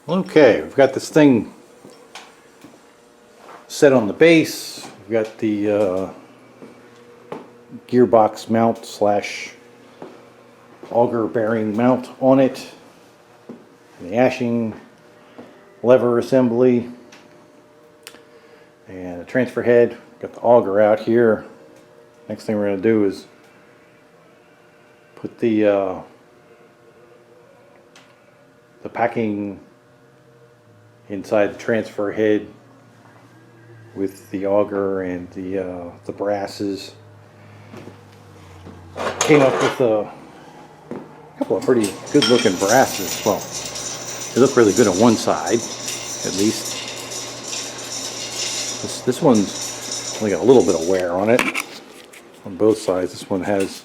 Okay, we've got this thing set on the base. We've got the gearbox mount slash auger bearing mount on it. The ashing lever assembly. And a transfer head. Got the auger out here. Next thing we're going to do is put the packing inside the transfer head with the auger and the brasses. Came up with a couple of pretty good looking brasses. Well, they look really good on one side, at least. This one's only got a little bit of wear on it. On both sides, this one has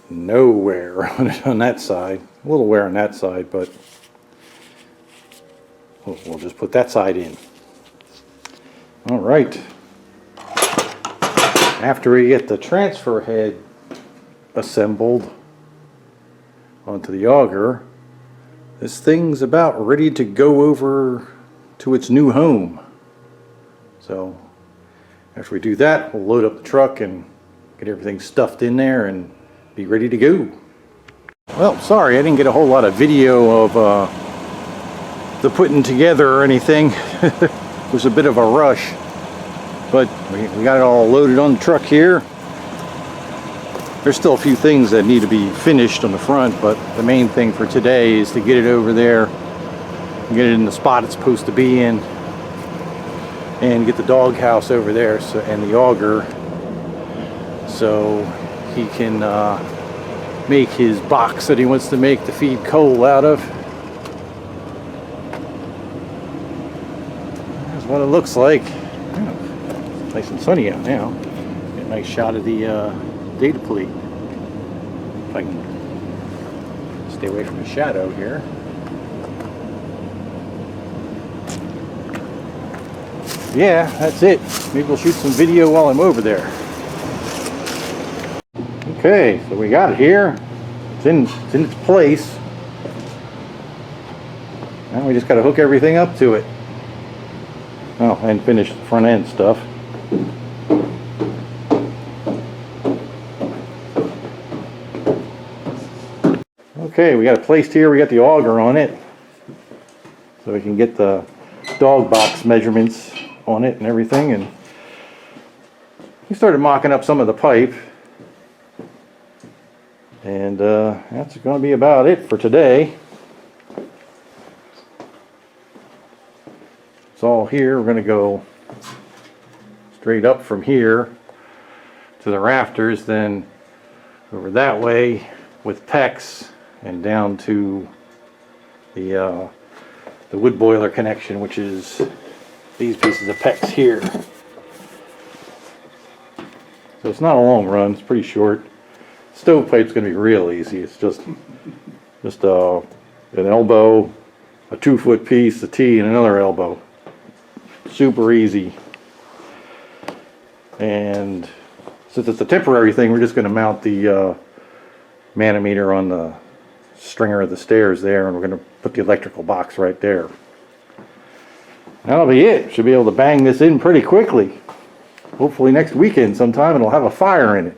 no wear on it on that side. A little wear on that side, but we'll just put that side in. All right. After we get the transfer head assembled onto the auger, this thing's about ready to go over to its new home. So after we do that, we'll load up the truck and get everything stuffed in there and be ready to go. Well, sorry I didn't get a whole lot of video of the putting together or anything. It was a bit of a rush, but we got it all loaded on the truck here. There's still a few things that need to be finished on the front, but the main thing for today is to get it over there, get it in the spot it's supposed to be in, and get the dog house over there, so, and the auger, so he can make his box that he wants to make to feed coal out of. That's what it looks like. It's nice and sunny out now. Get a nice shot of the data plate. If I can stay away from the shadow here. Yeah, that's it. Maybe we'll shoot some video while I'm over there. Okay, so we got it here. It's in its place. Now we just got to hook everything up to it. Oh, and finish the front end stuff. Okay, we got it placed here. We got the auger on it, so we can get the dog box measurements on it and everything. And we started mocking up some of the pipe, and that's going to be about it for today. It's all here. We're going to go straight up from here to the rafters, then over that way with PEX and down to the wood boiler connection, which is these pieces of PEX here. So it's not a long run, it's pretty short. Stovepipe's going to be real easy. It's just an elbow, a 2-foot piece, a T, and another elbow. Super easy. And since it's a temporary thing, we're just going to mount the manometer on the stringer of the stairs there, and we're going to put the electrical box right there. That'll be it. Should be able to bang this in pretty quickly. Hopefully next weekend sometime it'll have a fire in it.